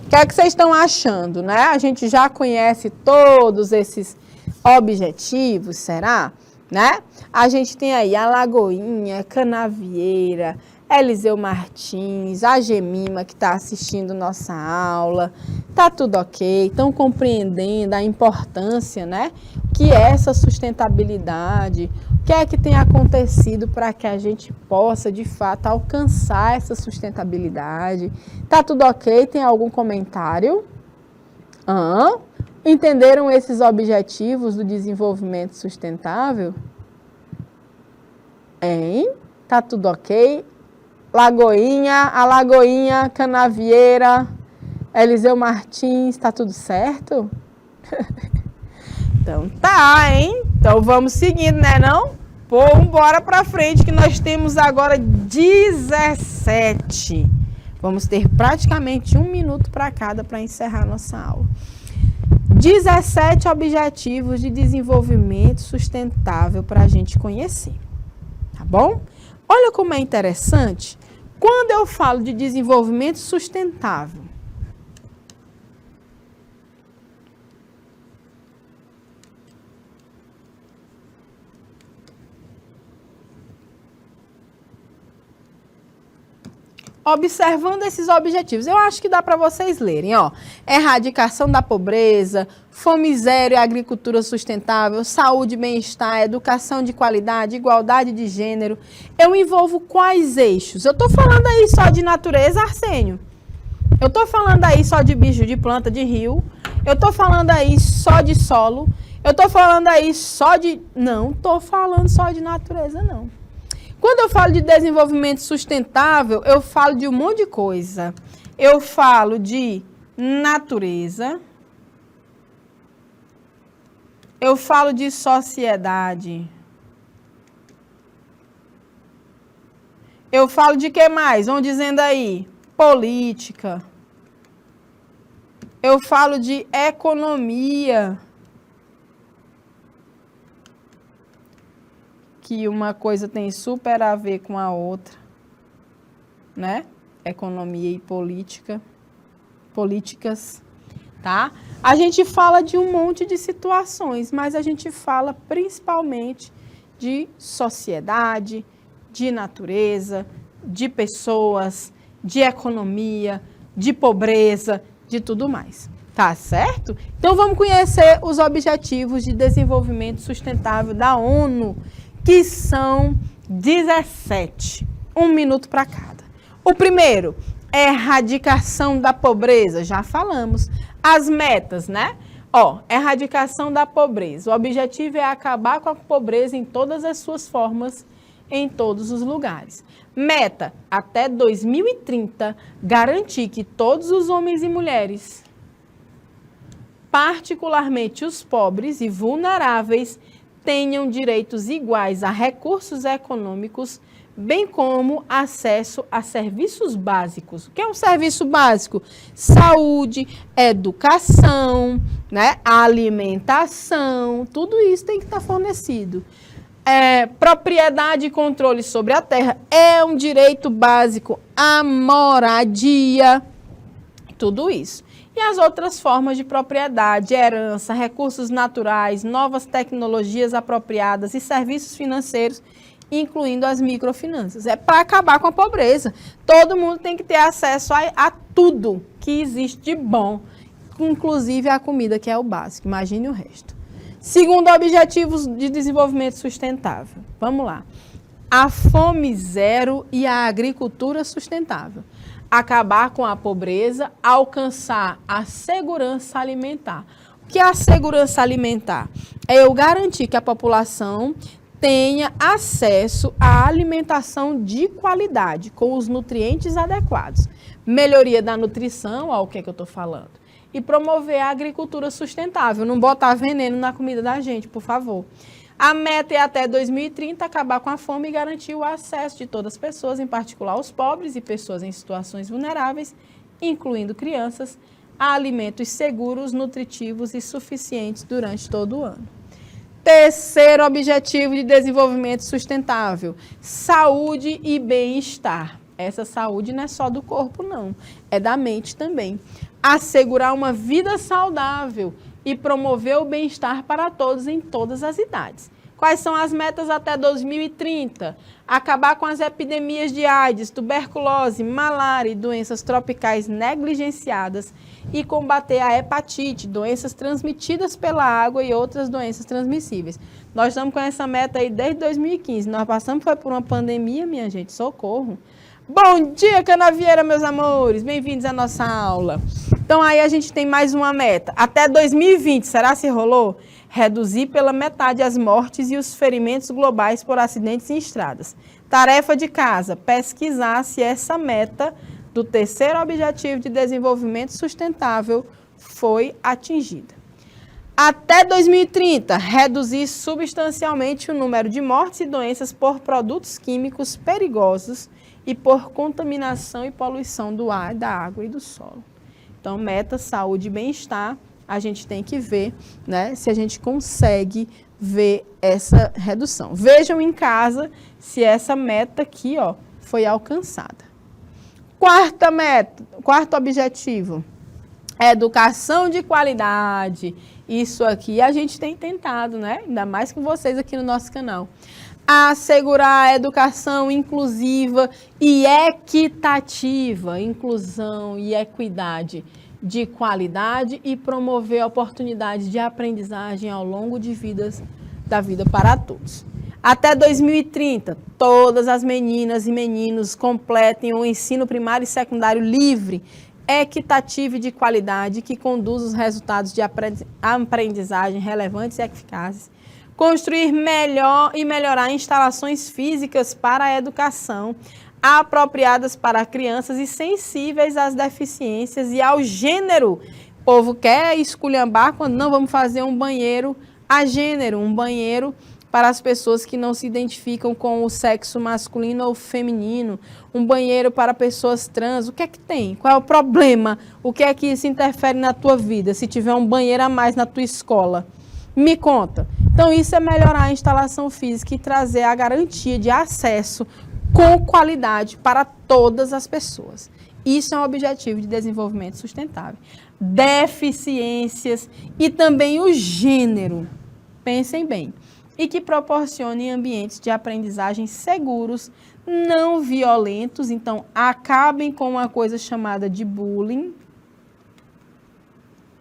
A: O que é que vocês estão achando, né? A gente já conhece todos esses objetivos, será? Né? A gente tem aí a Lagoinha, Canavieira, Eliseu Martins, a Gemima que está assistindo nossa aula, tá tudo ok, estão compreendendo a importância, né, que é essa sustentabilidade, o que é que tem acontecido para que a gente possa, de fato, alcançar essa sustentabilidade. Tá tudo ok? Tem algum comentário? Entenderam esses objetivos do desenvolvimento sustentável? Tá tudo ok? Lagoinha, a Lagoinha, Canavieira, Eliseu Martins, tá tudo certo? Então tá, hein? Então vamos seguindo, né não? Vamos embora para frente que nós temos agora 17. Vamos ter praticamente 1 minuto para cada para encerrar nossa aula. 17 objetivos de desenvolvimento sustentável para a gente conhecer, tá bom? Olha como é interessante, quando eu falo de desenvolvimento sustentável, observando esses objetivos, eu acho que dá para vocês lerem, ó. Erradicação da pobreza, fome zero e agricultura sustentável, saúde e bem-estar, educação de qualidade, igualdade de gênero. Eu envolvo quais eixos? Eu tô falando aí só de natureza, Arsênio? Eu tô falando aí só de bicho, de planta, de rio? Eu tô falando aí só de solo? Eu tô falando aí só de... Não tô falando só de natureza, não. Quando eu falo de desenvolvimento sustentável, eu falo de um monte de coisa. Eu falo de natureza, eu falo de sociedade, eu falo de que mais? Vão dizendo aí, política, eu falo de economia, que uma coisa tem super a ver com a outra, né? Economia e política, políticas, tá? A gente fala de um monte de situações, mas a gente fala principalmente de sociedade, de natureza, de pessoas, de economia, de pobreza, de tudo mais. Tá certo? Então vamos conhecer os Objetivos de Desenvolvimento Sustentável da ONU, que são 17. 1 minuto para cada. O primeiro, erradicação da pobreza. Já falamos. As metas, né? Ó, erradicação da pobreza. O objetivo é acabar com a pobreza em todas as suas formas, em todos os lugares. Meta, até 2030, garantir que todos os homens e mulheres, particularmente os pobres e vulneráveis, tenham direitos iguais a recursos econômicos, bem como acesso a serviços básicos. O que é um serviço básico? Saúde, educação, né? Alimentação, tudo isso tem que estar fornecido. Propriedade e controle sobre a terra é um direito básico. A moradia, tudo isso. E as outras formas de propriedade, herança, recursos naturais, novas tecnologias apropriadas e serviços financeiros, incluindo as microfinanças. É para acabar com a pobreza. Todo mundo tem que ter acesso a tudo que existe de bom, inclusive a comida, que é o básico. Imagine o resto. Segundo, Objetivos de Desenvolvimento Sustentável. Vamos lá. A fome zero e a agricultura sustentável. Acabar com a pobreza, alcançar a segurança alimentar. O que é a segurança alimentar? É eu garantir que a população tenha acesso à alimentação de qualidade, com os nutrientes adequados. Melhoria da nutrição, ó, o que é que eu estou falando? E promover a agricultura sustentável, não botar veneno na comida da gente, por favor. A meta é até 2030 acabar com a fome e garantir o acesso de todas as pessoas, em particular os pobres e pessoas em situações vulneráveis, incluindo crianças, a alimentos seguros, nutritivos e suficientes durante todo o ano. Terceiro objetivo de desenvolvimento sustentável, saúde e bem-estar. Essa saúde não é só do corpo, não, é da mente também. Assegurar uma vida saudável e promover o bem-estar para todos em todas as idades. Quais são as metas até 2030? Acabar com as epidemias de AIDS, tuberculose, malária e doenças tropicais negligenciadas e combater a hepatite, doenças transmitidas pela água e outras doenças transmissíveis. Nós estamos com essa meta aí desde 2015. Nós passamos por uma pandemia, minha gente, socorro. Bom dia, Canavieira, meus amores. Bem-vindos à nossa aula. Então, aí a gente tem mais uma meta. Até 2020, será se rolou? Reduzir pela metade as mortes e os ferimentos globais por acidentes em estradas. Tarefa de casa, pesquisar se essa meta do terceiro Objetivo de Desenvolvimento Sustentável foi atingida. Até 2030, reduzir substancialmente o número de mortes e doenças por produtos químicos perigosos e por contaminação e poluição do ar, da água e do solo. Então, meta, saúde e bem-estar, a gente tem que ver, né, se a gente consegue ver essa redução. Vejam em casa se essa meta aqui, ó, foi alcançada. Quarto objetivo, educação de qualidade. Isso aqui a gente tem tentado, né? Ainda mais com vocês aqui no nosso canal. Assegurar a educação inclusiva e equitativa, inclusão e equidade de qualidade e promover oportunidades de aprendizagem ao longo de da vida para todos. Até 2030, todas as meninas e meninos completem o ensino primário e secundário livre, equitativo e de qualidade, que conduz os resultados de aprendizagem relevantes e eficazes. Construir melhor e melhorar instalações físicas para a educação, apropriadas para crianças e sensíveis às deficiências e ao gênero. O povo quer esculhambar quando não vamos fazer um banheiro a gênero, um banheiro para as pessoas que não se identificam com o sexo masculino ou feminino, um banheiro para pessoas trans. O que é que tem? Qual é o problema? O que é que isso interfere na tua vida, se tiver um banheiro a mais na tua escola? Me conta. Então, isso é melhorar a instalação física e trazer a garantia de acesso com qualidade para todas as pessoas. Isso é um objetivo de desenvolvimento sustentável. Deficiências e também o gênero. Pensem bem. E que proporcione ambientes de aprendizagem seguros, não violentos. Então, acabem com uma coisa chamada de bullying.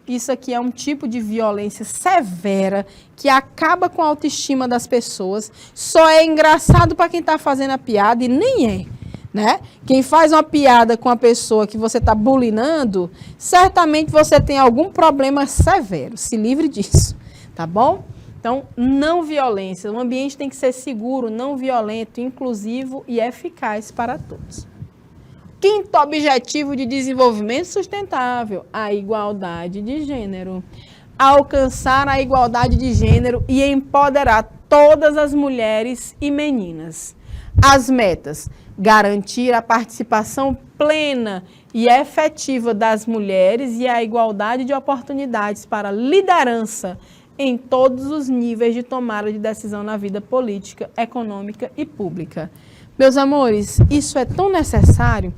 A: Isso aqui é um tipo de violência severa que acaba com a autoestima das pessoas. Só é engraçado para quem está fazendo a piada e nem é, né? Quem faz uma piada com a pessoa que você está bullyingando, certamente você tem algum problema severo. Se livre disso, tá bom? Então, não violência. O ambiente tem que ser seguro, não violento, inclusivo e eficaz para todos. Quinto objetivo de desenvolvimento sustentável, a igualdade de gênero. Alcançar a igualdade de gênero e empoderar todas as mulheres e meninas. As metas: garantir a participação plena e efetiva das mulheres e a igualdade de oportunidades para liderança em todos os níveis de tomada de decisão na vida política, econômica e pública. Meus amores, isso é tão necessário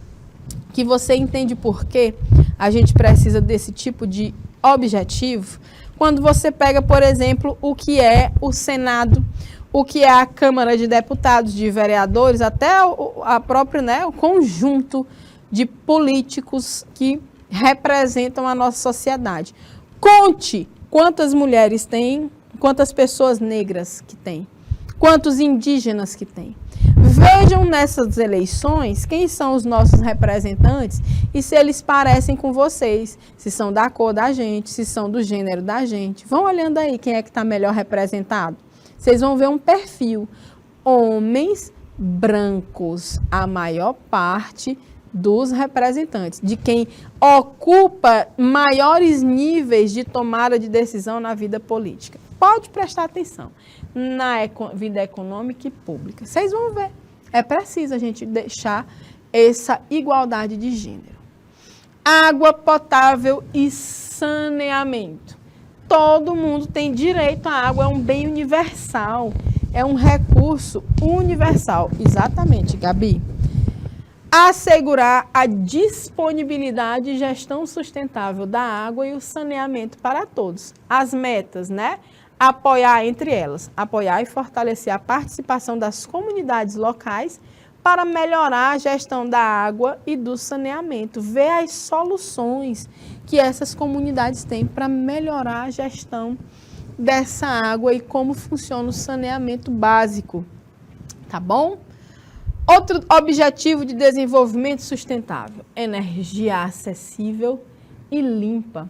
A: que você entende por que a gente precisa desse tipo de objetivo. Quando você pega, por exemplo, o que é o Senado, o que é a Câmara de Deputados, de vereadores, até a própria, né, o conjunto de políticos que representam a nossa sociedade. Conte quantas mulheres tem, quantas pessoas negras que tem, quantos indígenas que tem. Vejam nessas eleições quem são os nossos representantes e se eles parecem com vocês, se são da cor da gente, se são do gênero da gente. Vão olhando aí quem é que está melhor representado. Vocês vão ver um perfil. Homens brancos, a maior parte dos representantes, de quem ocupa maiores níveis de tomada de decisão na vida política. Pode prestar atenção na vida econômica e pública. Vocês vão ver. É preciso a gente deixar essa igualdade de gênero. Água potável e saneamento. Todo mundo tem direito à água, é um bem universal, é um recurso universal. Exatamente, Gabi. Assegurar a disponibilidade e gestão sustentável da água e o saneamento para todos. As metas, né? Apoiar, entre elas, apoiar e fortalecer a participação das comunidades locais para melhorar a gestão da água e do saneamento. Ver as soluções que essas comunidades têm para melhorar a gestão dessa água e como funciona o saneamento básico. Tá bom? Outro objetivo de desenvolvimento sustentável: energia acessível e limpa.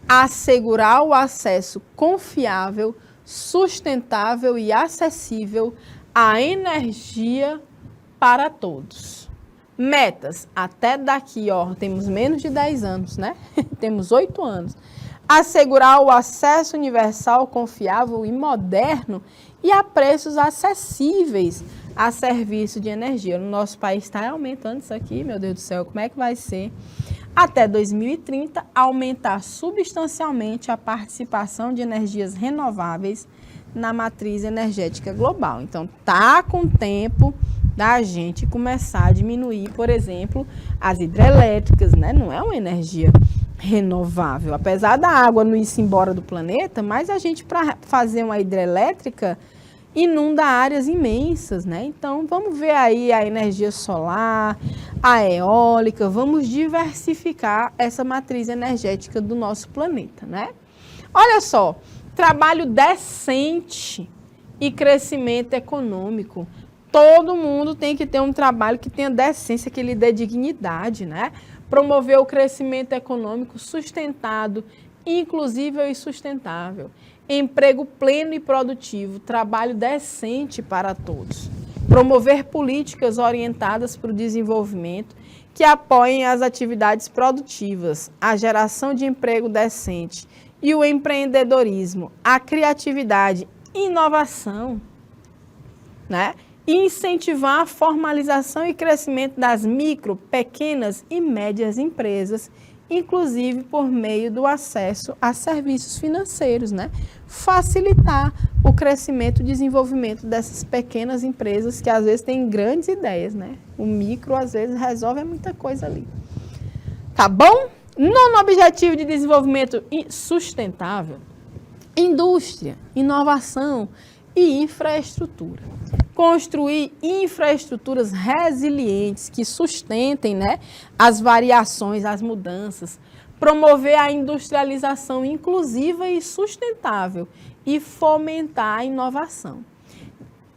A: Assegurar o acesso confiável, sustentável e acessível à energia para todos. Metas, até daqui, ó, temos menos de 10 anos, né? Temos 8 anos. assegurar o acesso universal, confiável e moderno e a preços acessíveis a serviço de energia. No nosso país está aumentando isso aqui, meu Deus do céu, como é que vai ser? Até 2030, aumentar substancialmente a participação de energias renováveis na matriz energética global. Então, tá com tempo da gente começar a diminuir, por exemplo, as hidrelétricas, né? Não é uma energia renovável. Apesar da água não ir embora do planeta, mas a gente, para fazer uma hidrelétrica, inunda áreas imensas, né? Então, vamos ver aí a energia solar, a eólica, vamos diversificar essa matriz energética do nosso planeta, né? Olha só, trabalho decente e crescimento econômico. Todo mundo tem que ter um trabalho que tenha decência, que lhe dê dignidade, né? Promover o crescimento econômico sustentado, inclusível e sustentável. Emprego pleno e produtivo, trabalho decente para todos. Promover políticas orientadas para o desenvolvimento que apoiem as atividades produtivas, a geração de emprego decente e o empreendedorismo, a criatividade, inovação, né? E incentivar a formalização e crescimento das micro, pequenas e médias empresas, inclusive por meio do acesso a serviços financeiros, né? Facilitar o crescimento e desenvolvimento dessas pequenas empresas que às vezes têm grandes ideias, né? O micro às vezes resolve muita coisa ali. Tá bom? Nono objetivo de desenvolvimento sustentável: indústria, inovação e infraestrutura. Construir infraestruturas resilientes que sustentem, né, as variações, as mudanças, promover a industrialização inclusiva e sustentável e fomentar a inovação.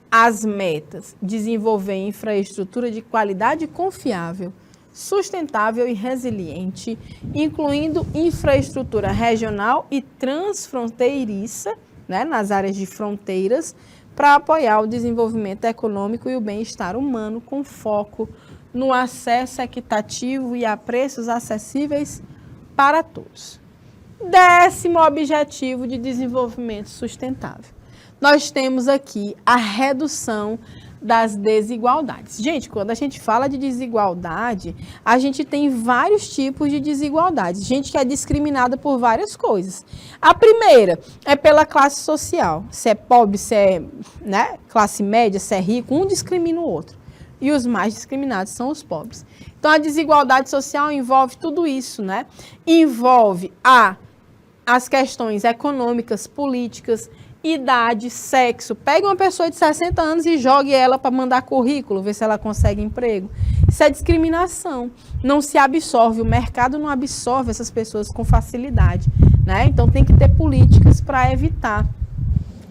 A: As metas: desenvolver infraestrutura de qualidade confiável, sustentável e resiliente, incluindo infraestrutura regional e transfronteiriça, né, nas áreas de fronteiras, para apoiar o desenvolvimento econômico e o bem-estar humano, com foco no acesso equitativo e a preços acessíveis para todos. 10º objetivo de desenvolvimento sustentável. Nós temos aqui a redução das desigualdades. Gente, quando a gente fala de desigualdade, a gente tem vários tipos de desigualdades. Gente que é discriminada por várias coisas. A primeira é pela classe social. Se é pobre, se é, né, classe média, se é rico, um discrimina o outro. E os mais discriminados são os pobres. Então, a desigualdade social envolve tudo isso, né? Envolve as questões econômicas, políticas, idade, sexo. Pega uma pessoa de 60 anos e jogue ela para mandar currículo, ver se ela consegue emprego. Isso é discriminação. Não se absorve, o mercado não absorve essas pessoas com facilidade, né? Então tem que ter políticas para evitar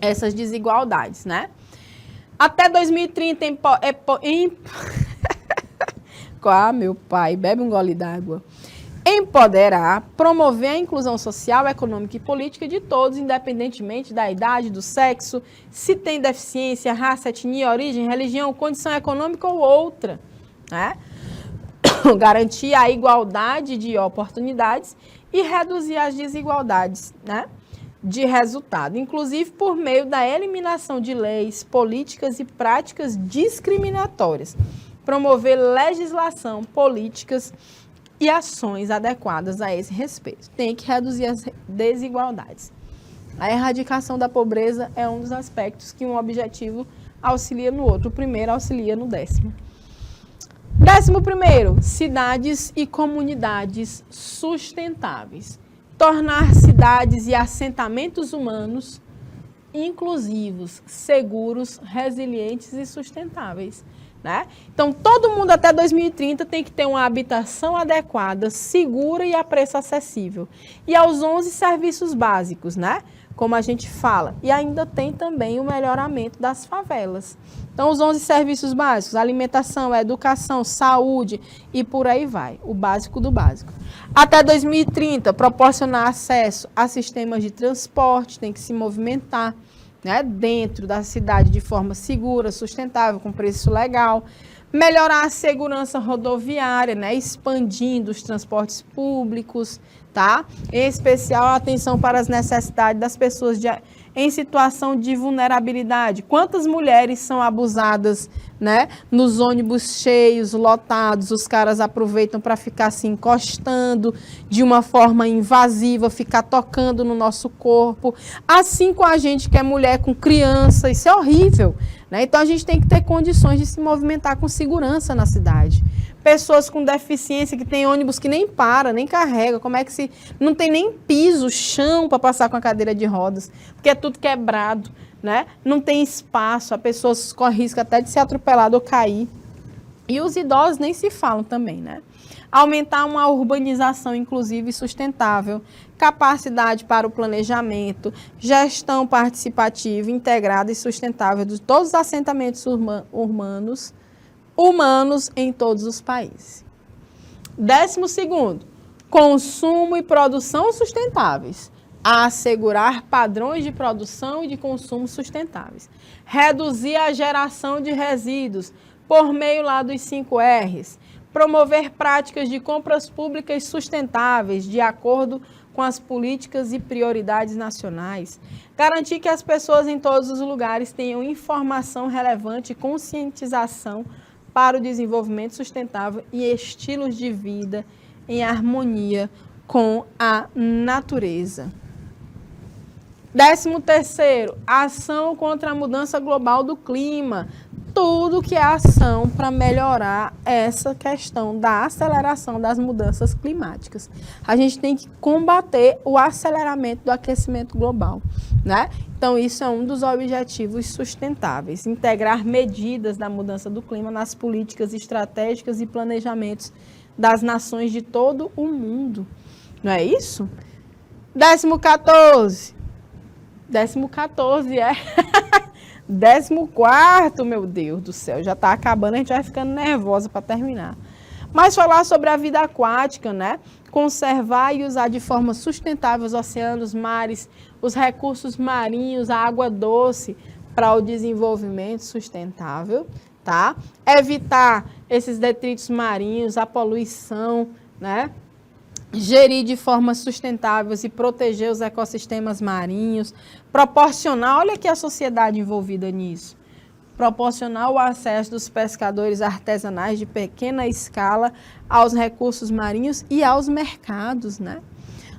A: essas desigualdades, né? Até 2030 meu pai, bebe um gole d'água. Empoderar, promover a inclusão social, econômica e política de todos, independentemente da idade, do sexo, se tem deficiência, raça, etnia, origem, religião, condição econômica ou outra, né? Garantir a igualdade de oportunidades e reduzir as desigualdades, né, de resultado, inclusive por meio da eliminação de leis, políticas e práticas discriminatórias. Promover legislação, políticas e ações adequadas a esse respeito. Tem que reduzir as desigualdades. A erradicação da pobreza é um dos aspectos que um objetivo auxilia no outro. O primeiro auxilia no 10º. 11º, cidades e comunidades sustentáveis. Tornar cidades e assentamentos humanos inclusivos, seguros, resilientes e sustentáveis, né? Então, todo mundo até 2030 tem que ter uma habitação adequada, segura e a preço acessível. E aos 11 serviços básicos, né? Como a gente fala. E ainda tem também o melhoramento das favelas. Então, os 11 serviços básicos: alimentação, educação, saúde e por aí vai. O básico do básico. Até 2030, proporcionar acesso a sistemas de transporte, tem que se movimentar, né, dentro da cidade de forma segura, sustentável, com preço legal. Melhorar a segurança rodoviária, né, expandindo os transportes públicos, tá? Em especial, a atenção para as necessidades das pessoas em situação de vulnerabilidade. Quantas mulheres são abusadas, né, nos ônibus cheios, lotados, os caras aproveitam para ficar se encostando de uma forma invasiva, ficar tocando no nosso corpo, assim com a gente que é mulher com criança, isso é horrível, né? Então a gente tem que ter condições de se movimentar com segurança na cidade. Pessoas com deficiência que tem ônibus que nem para, nem carrega, como é que se... Não tem nem piso, chão para passar com a cadeira de rodas, porque é tudo quebrado, né? Não tem espaço, a pessoa corre risco até de ser atropelada ou cair. E os idosos nem se falam também, né? Aumentar uma urbanização inclusiva e sustentável, capacidade para o planejamento, gestão participativa, integrada e sustentável de todos os assentamentos humanos em todos os países. 12º, consumo e produção sustentáveis. Assegurar padrões de produção e de consumo sustentáveis. Reduzir a geração de resíduos por meio lá dos 5 R's. Promover práticas de compras públicas sustentáveis de acordo com as políticas e prioridades nacionais. Garantir que as pessoas em todos os lugares tenham informação relevante e conscientização para o desenvolvimento sustentável e estilos de vida em harmonia com a natureza. 13º, ação contra a mudança global do clima. Tudo que é ação para melhorar essa questão da aceleração das mudanças climáticas. A gente tem que combater o aceleramento do aquecimento global, né? Então, isso é um dos objetivos sustentáveis. Integrar medidas da mudança do clima nas políticas estratégicas e planejamentos das nações de todo o mundo. Não é isso? 14º. 14º, é... 14º, meu Deus do céu, já está acabando, a gente vai ficando nervosa para terminar. Mas falar sobre a vida aquática, né? Conservar e usar de forma sustentável os oceanos, mares, os recursos marinhos, a água doce para o desenvolvimento sustentável, tá? Evitar esses detritos marinhos, a poluição, né? Gerir de forma sustentável e proteger os ecossistemas marinhos, proporcionar, olha aqui a sociedade envolvida nisso, proporcionar o acesso dos pescadores artesanais de pequena escala aos recursos marinhos e aos mercados, né?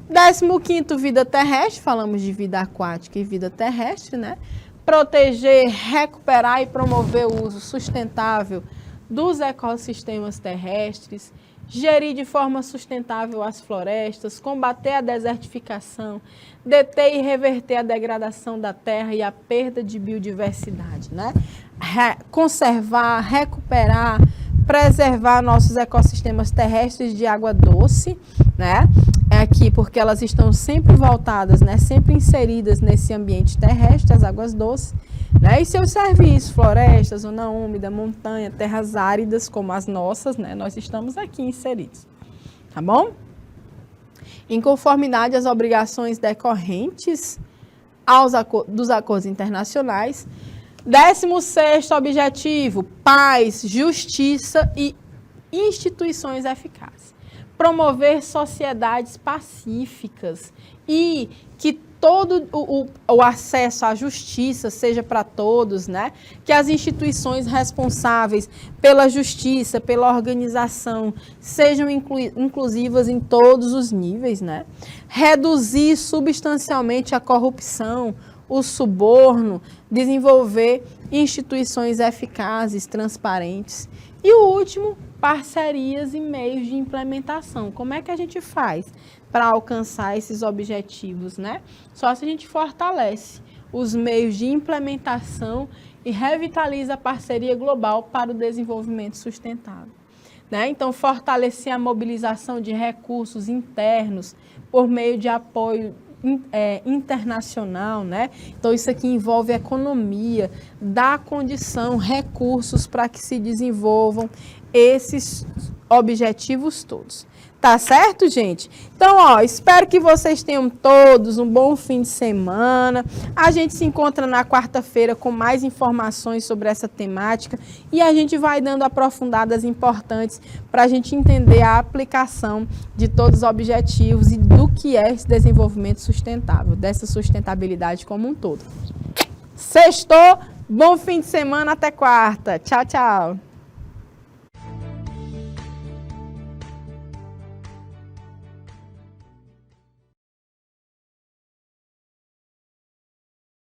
A: 15º, vida terrestre, falamos de vida aquática e vida terrestre, né? Proteger, recuperar e promover o uso sustentável dos ecossistemas terrestres, gerir de forma sustentável as florestas, combater a desertificação, deter e reverter a degradação da terra e a perda de biodiversidade, né? Conservar, recuperar, preservar nossos ecossistemas terrestres de água doce, né? É aqui porque elas estão sempre voltadas, né? Sempre inseridas nesse ambiente terrestre, as águas doces, né? E seus serviços, florestas, zona úmida, montanha, terras áridas como as nossas, né? Nós estamos aqui inseridos, tá bom? Em conformidade às obrigações decorrentes dos acordos internacionais. 16º objetivo, paz, justiça e instituições eficazes. Promover sociedades pacíficas e que todo o acesso à justiça seja para todos, né? Que as instituições responsáveis pela justiça, pela organização, sejam inclusivas em todos os níveis, né? Reduzir substancialmente a corrupção, o suborno, desenvolver instituições eficazes, transparentes. E o último, parcerias e meios de implementação. Como é que a gente faz para alcançar esses objetivos, né? Só se a gente fortalece os meios de implementação e revitaliza a parceria global para o desenvolvimento sustentável, né? Então, fortalecer a mobilização de recursos internos por meio de apoio internacional, né? Então, isso aqui envolve economia, dar condição, recursos para que se desenvolvam esses objetivos todos. Tá certo, gente? Então, ó, espero que vocês tenham todos um bom fim de semana. A gente se encontra na quarta-feira com mais informações sobre essa temática e a gente vai dando aprofundadas importantes para a gente entender a aplicação de todos os objetivos e do que é esse desenvolvimento sustentável, dessa sustentabilidade como um todo. Sextou, bom fim de semana, até quarta. Tchau, tchau.